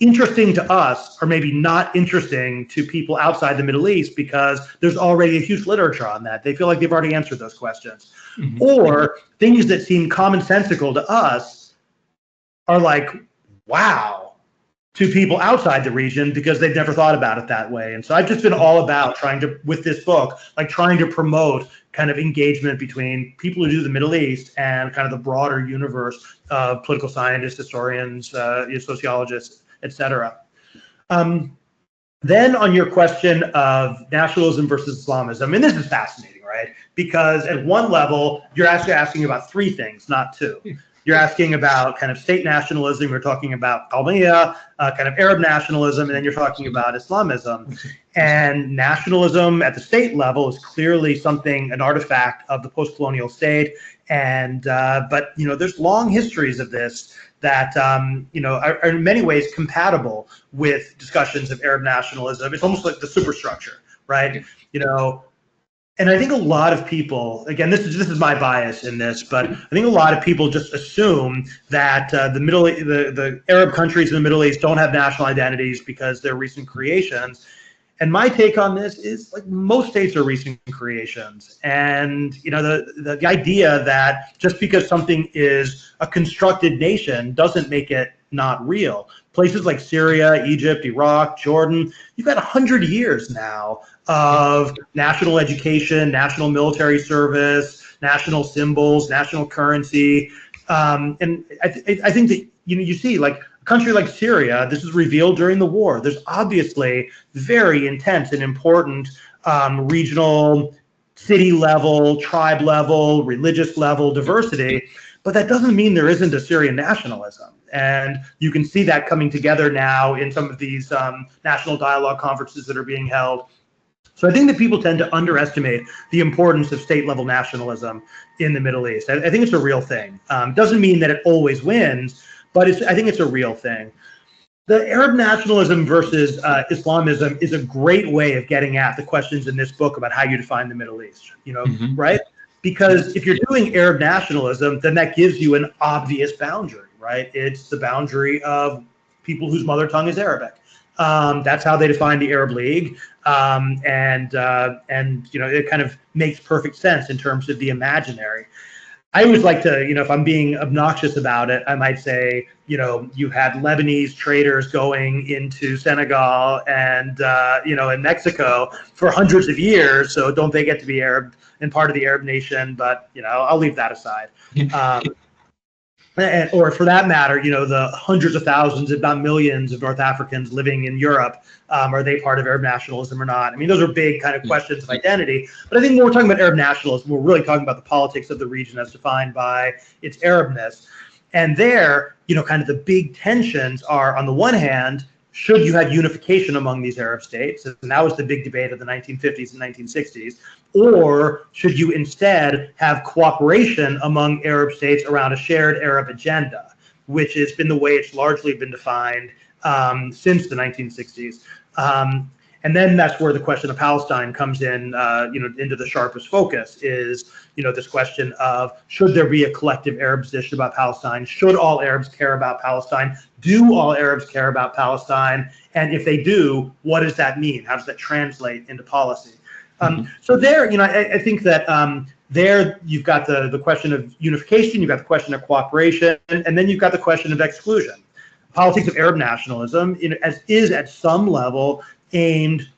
interesting to us are maybe not interesting to people outside the Middle East because there's already a huge literature on that. They feel like they've already answered those questions. Or things that seem commonsensical to us are like, wow, to people outside the region because they've never thought about it that way. And so I've just been all about with this book, trying to promote kind of engagement between people who do the Middle East and kind of the broader universe of political scientists, historians, sociologists, etc. Then on your question of nationalism versus Islamism, and this is fascinating, right? Because at one level, you're actually asking about three things, not two. You're asking about kind of state nationalism. You're talking about Almeida, kind of Arab nationalism, and then you're talking about Islamism. And nationalism at the state level is clearly something, an artifact of the post-colonial state. And but there's long histories of this that are in many ways compatible with discussions of Arab nationalism. It's almost like the superstructure, right? And I think a lot of people, again, this is my bias in this, but I think a lot of people just assume that the Arab countries in the Middle East don't have national identities because they're recent creations. And my take on this is, like, most states are recent creations, and the idea that just because something is a constructed nation doesn't make it not real. Places like Syria, Egypt, Iraq, Jordan, you've got 100 years now of national education, national military service, national symbols, national currency, and I think that you see, like, a country like Syria, this is revealed during the war. There's obviously very intense and important regional, city level, tribe level, religious level diversity, but that doesn't mean there isn't a Syrian nationalism. And you can see that coming together now in some of these national dialogue conferences that are being held. So I think that people tend to underestimate the importance of state-level nationalism in the Middle East. I think it's a real thing. Doesn't mean that it always wins, but I think it's a real thing. The Arab nationalism versus Islamism is a great way of getting at the questions in this book about how you define the Middle East, right? Because if you're doing Arab nationalism, then that gives you an obvious boundary, right? It's the boundary of people whose mother tongue is Arabic. That's how they define the Arab League, and it kind of makes perfect sense in terms of the imaginary. I always like to, if I'm being obnoxious about it, I might say, you had Lebanese traders going into Senegal and, in Mexico for hundreds of years. So don't they get to be Arab and part of the Arab nation? But, I'll leave that aside. Or for that matter, the hundreds of thousands, if not millions, of North Africans living in Europe, are they part of Arab nationalism or not? I mean, those are big kind of questions of identity. But I think when we're talking about Arab nationalism, we're really talking about the politics of the region as defined by its Arabness. And there, kind of the big tensions are, on the one hand, should you have unification among these Arab states? And that was the big debate of the 1950s and 1960s. Or should you instead have cooperation among Arab states around a shared Arab agenda, which has been the way it's largely been defined since the 1960s. And then that's where the question of Palestine comes in, into the sharpest focus is, this question of, should there be a collective Arab position about Palestine? Should all Arabs care about Palestine? Do all Arabs care about Palestine? And if they do, what does that mean? How does that translate into policy? So there, I think that there you've got the question of unification, you've got the question of cooperation, and then you've got the question of exclusion. Politics of Arab nationalism is at some level aimed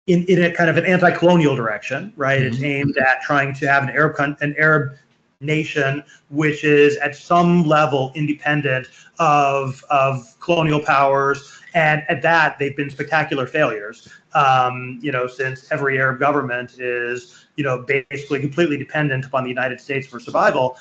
in a kind of an anti-colonial direction, right? It's aimed at trying to have an Arab nation which is at some level independent of colonial powers, and at that they've been spectacular failures. Since every Arab government is basically completely dependent upon the United States for survival,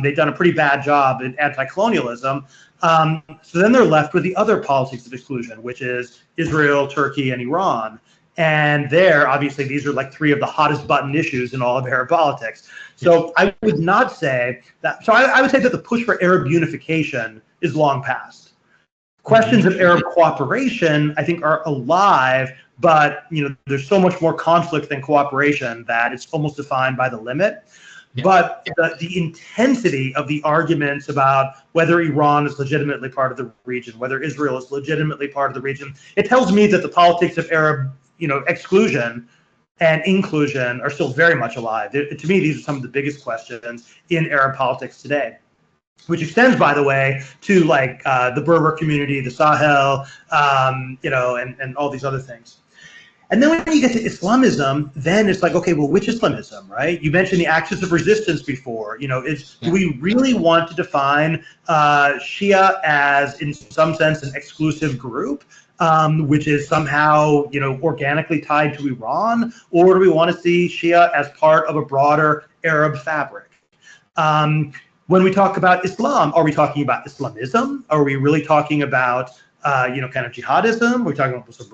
they've done a pretty bad job in anti-colonialism. So then they're left with the other politics of exclusion, which is Israel, Turkey, and Iran. And there, obviously, these are like three of the hottest button issues in all of Arab politics. So I would not say that. So I would say that the push for Arab unification is long past. Questions of Arab cooperation, I think, are alive, but there's so much more conflict than cooperation that it's almost defined by the limit. Yeah. But the intensity of the arguments about whether Iran is legitimately part of the region, whether Israel is legitimately part of the region, it tells me that the politics of Arab, exclusion and inclusion are still very much alive. To me, these are some of the biggest questions in Arab politics today, which extends, by the way, to like the Berber community, the Sahel, and all these other things. And then when you get to Islamism, then it's like, okay, well, which Islamism, right? You mentioned the axis of resistance before. Do we really want to define Shia as, in some sense, an exclusive group, which is somehow, organically tied to Iran? Or do we want to see Shia as part of a broader Arab fabric? When we talk about Islam, are we talking about Islamism? Are we really talking about kind of jihadism? Are we talking about some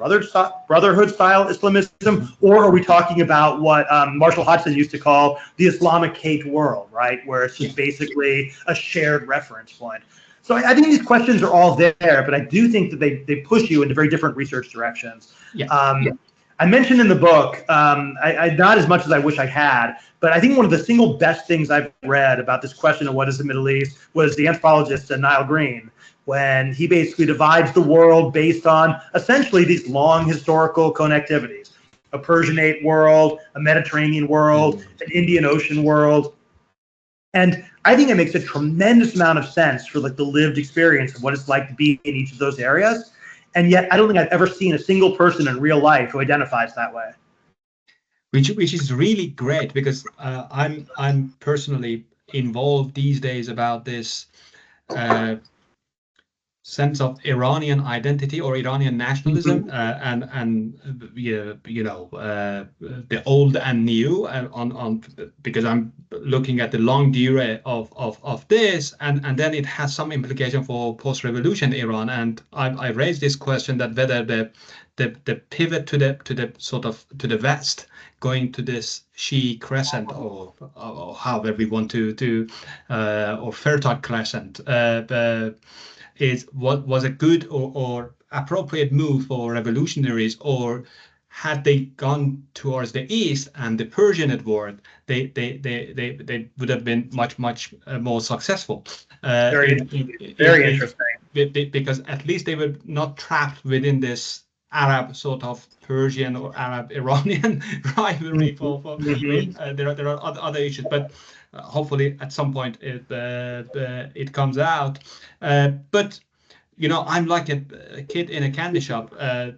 brotherhood style Islamism? Or are we talking about what Marshall Hodgson used to call the Islamic hate world, right? Where it's just basically a shared reference point. So I think these questions are all there, but I do think that they push you into very different research directions. I mentioned in the book, I not as much as I wish I had, but I think one of the single best things I've read about this question of what is the Middle East was the anthropologist Niall Green, when he basically divides the world based on essentially these long historical connectivities: a Persianate world, a Mediterranean world, an Indian Ocean world. And I think it makes a tremendous amount of sense for like the lived experience of what it's like to be in each of those areas. And yet I don't think I've ever seen a single person in real life who identifies that way. Which is really great, because I'm personally involved these days about this sense of Iranian identity or Iranian nationalism, and the old and new, on because I'm looking at the long durée of this, and then it has some implication for post-revolution Iran. And I raised this question that whether the pivot to the sort of to the west, going to this Shii crescent, or however we want to or fertile crescent, is what was a good or appropriate move for revolutionaries, or had they gone towards the east and the Persianate world, they would have been much more successful. Very interesting. Because at least they were not trapped within this Arab sort of Persian or Arab Iranian rivalry. There are other issues, but hopefully at some point it comes out. But I'm like a kid in a candy shop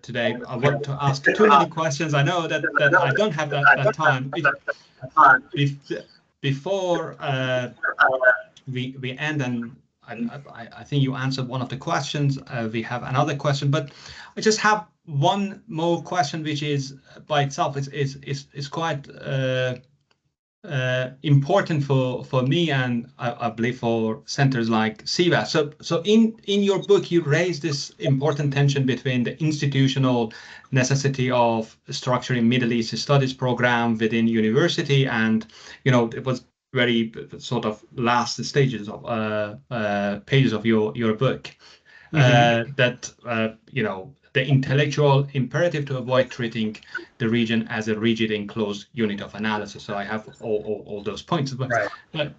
today. I want to ask too many questions. I know that I don't have that time. Before we end, and I think you answered one of the questions. We have another question, but I just have one more question, which is by itself is quite important for me, and I believe for centers like CVAS. So in your book, you raise this important tension between the institutional necessity of structuring Middle East studies program within university, and it was very sort of last stages of pages of your book, that the intellectual imperative to avoid treating the region as a rigid enclosed unit of analysis. So I have all those points.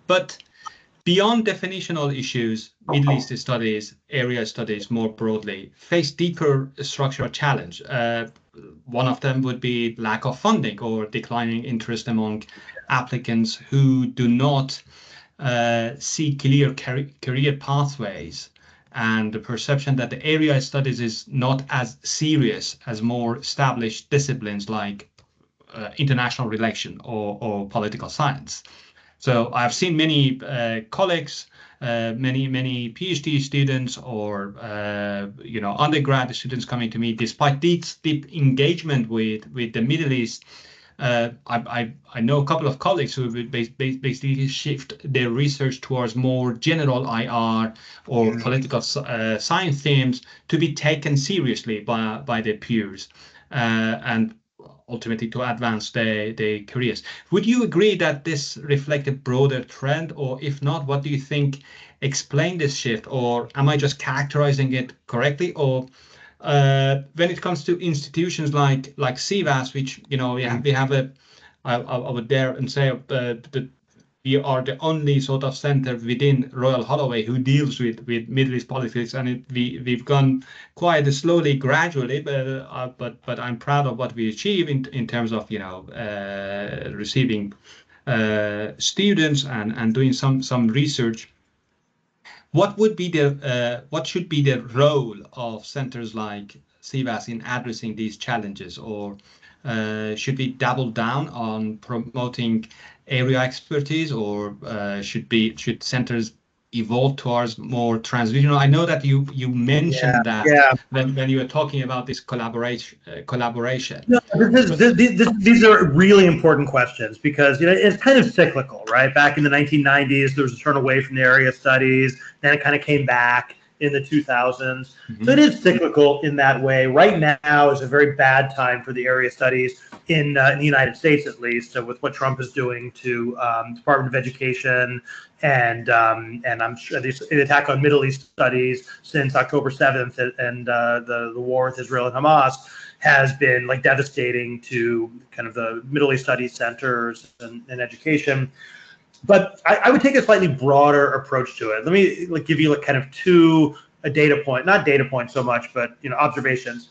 But beyond definitional issues, Middle East studies, area studies more broadly, face deeper structural challenge. One of them would be lack of funding or declining interest among applicants who do not see clear career pathways, and the perception that the area studies is not as serious as more established disciplines like international relation or political science. So I've seen many colleagues, many PhD students or undergrad students coming to me, despite deep engagement with the Middle East. I know a couple of colleagues who would basically shift their research towards more general IR or political science themes to be taken seriously by their peers, and ultimately to advance their careers. Would you agree that this reflects a broader trend, or if not, what do you think explain this shift, or am I just characterizing it correctly? Or when it comes to institutions like CVAS, which we have I would dare and say that we are the only sort of center within Royal Holloway who deals with Middle East politics, and we've gone quite slowly, gradually, but I'm proud of what we achieve in terms of receiving students and doing some research. What would be what should be the role of centers like CVAS in addressing these challenges, or should we double down on promoting area expertise, or should centers evolve towards more transregional. I know that you mentioned that when you were talking about this collaboration. No, these are really important questions because it's kind of cyclical, right? Back in the 1990s, there was a turn away from the area studies, then it kind of came back in the 2000s. So it is cyclical in that way. Right now is a very bad time for the area studies in the United States, at least, with what Trump is doing to Department of Education and I'm sure the attack on Middle East studies since October 7th and the war with Israel and Hamas has been like devastating to kind of the Middle East studies centers and education. But I would take a slightly broader approach to it. Let me give you kind of not data points so much, but observations.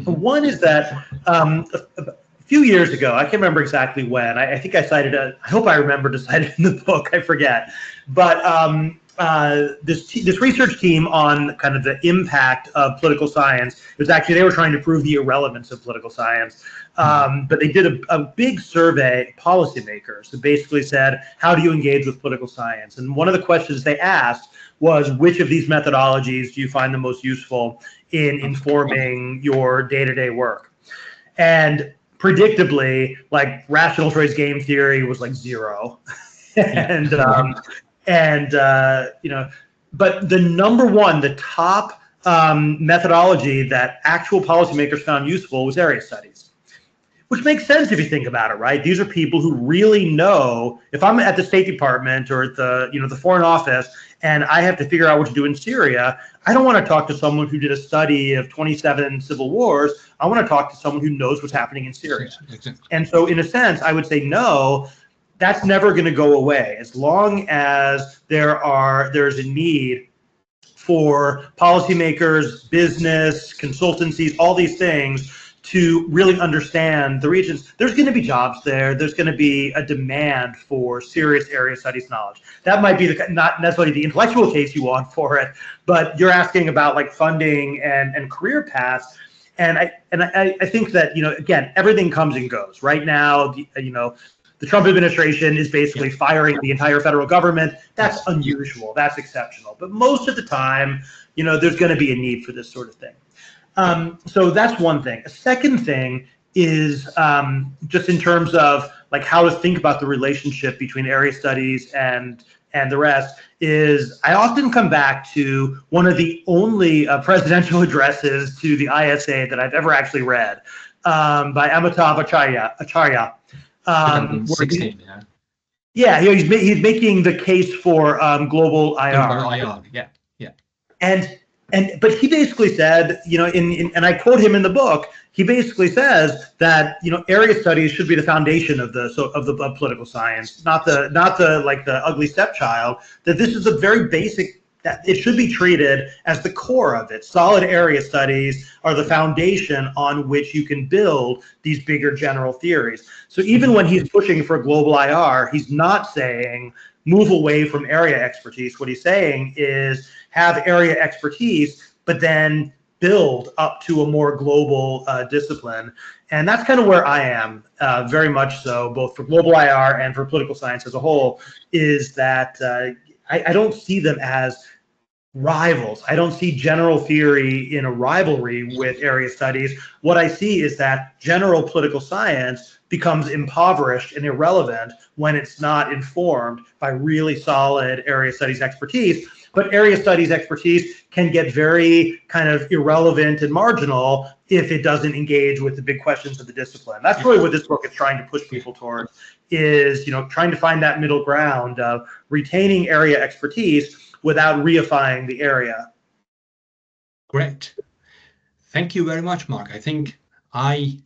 One is that a few years ago, I can't remember exactly when. I think I cited I hope I remember to cite it in the book. I forget, but this research team on kind of the impact of political science, it was actually, they were trying to prove the irrelevance of political science. But they did a big survey of policymakers that basically said, how do you engage with political science? And one of the questions they asked was, which of these methodologies do you find the most useful in informing your day-to-day work? And predictably, like rational choice game theory was like 0. But the number one, the top methodology that actual policymakers found useful was area studies, which makes sense if you think about it, right? These are people who really know. If I'm at the State Department or at the Foreign Office and I have to figure out what to do in Syria, I don't want to talk to someone who did a study of 27 civil wars. I want to talk to someone who knows what's happening in Syria. Exactly. And so in a sense, I would say no, that's never going to go away as long as there's a need for policymakers, business, consultancies, all these things to really understand the regions. There's going to be jobs there. There's going to be a demand for serious area studies knowledge. That might be not necessarily the intellectual case you want for it, but you're asking about like funding and career paths. And I think that, again, everything comes and goes. Right now, the Trump administration is basically firing the entire federal government. That's unusual. That's exceptional. But most of the time, there's going to be a need for this sort of thing. So that's one thing. A second thing is just in terms of like how to think about the relationship between area studies and the rest is I often come back to one of the only presidential addresses to the ISA that I've ever actually read by Amitav Acharya. 16, he's making the case for global IR. But he basically said, and I quote him in the book. He basically says that area studies should be the foundation of the political science, not the ugly stepchild. That this is a very basic. That it should be treated as the core of it. Solid area studies are the foundation on which you can build these bigger general theories. So even when he's pushing for global IR, he's not saying move away from area expertise. What he's saying is have area expertise, but then build up to a more global discipline. And that's kind of where I am, very much so, both for global IR and for political science as a whole, is that I don't see them as rivals. I don't see general theory in a rivalry with area studies. What I see is that general political science becomes impoverished and irrelevant when it's not informed by really solid area studies expertise. But area studies expertise can get very kind of irrelevant and marginal if it doesn't engage with the big questions of the discipline. That's really what this book is trying to push people towards, is trying to find that middle ground of retaining area expertise without reifying the area. Great. Thank you very much, Mark. I think I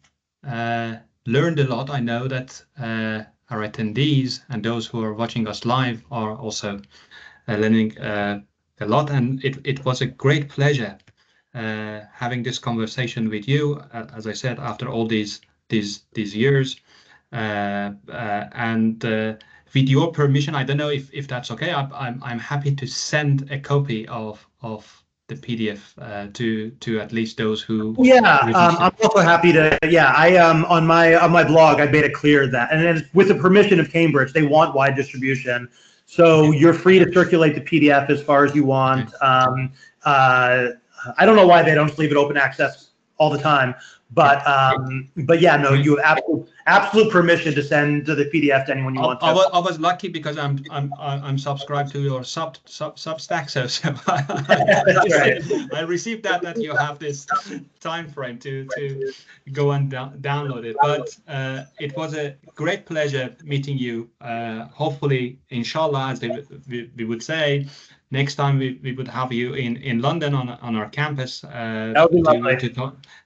learned a lot. I know that our attendees and those who are watching us live are also learning a lot, and it was a great pleasure having this conversation with you, as I said, after all these years, and with your permission, I don't know if that's okay, I'm happy to send a copy of the PDF to at least those who. I'm also happy to. I on my blog I made it clear that, and with the permission of Cambridge, they want wide distribution. So you're free to circulate the PDF as far as you want. I don't know why they don't just leave it open access all the time, but yeah, no, you have absolute permission to send the PDF to anyone you want to. I was lucky because I'm subscribed to your Substack, so I received that you have this time frame to go and download it. But it was a great pleasure meeting you. Hopefully, inshallah, as we would say, next time we would have you in London on our campus That would be lovely.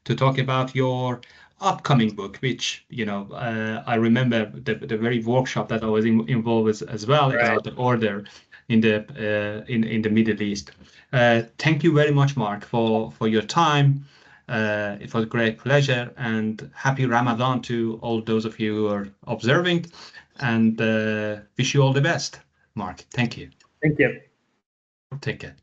to talk about your upcoming book, which I remember the very workshop that I was involved with as well, right, about the order in the Middle East. Thank you very much, Mark, for your time. It was a great pleasure, and happy Ramadan to all those of you who are observing, and wish you all the best, Mark. Thank you. Thank you. Take care.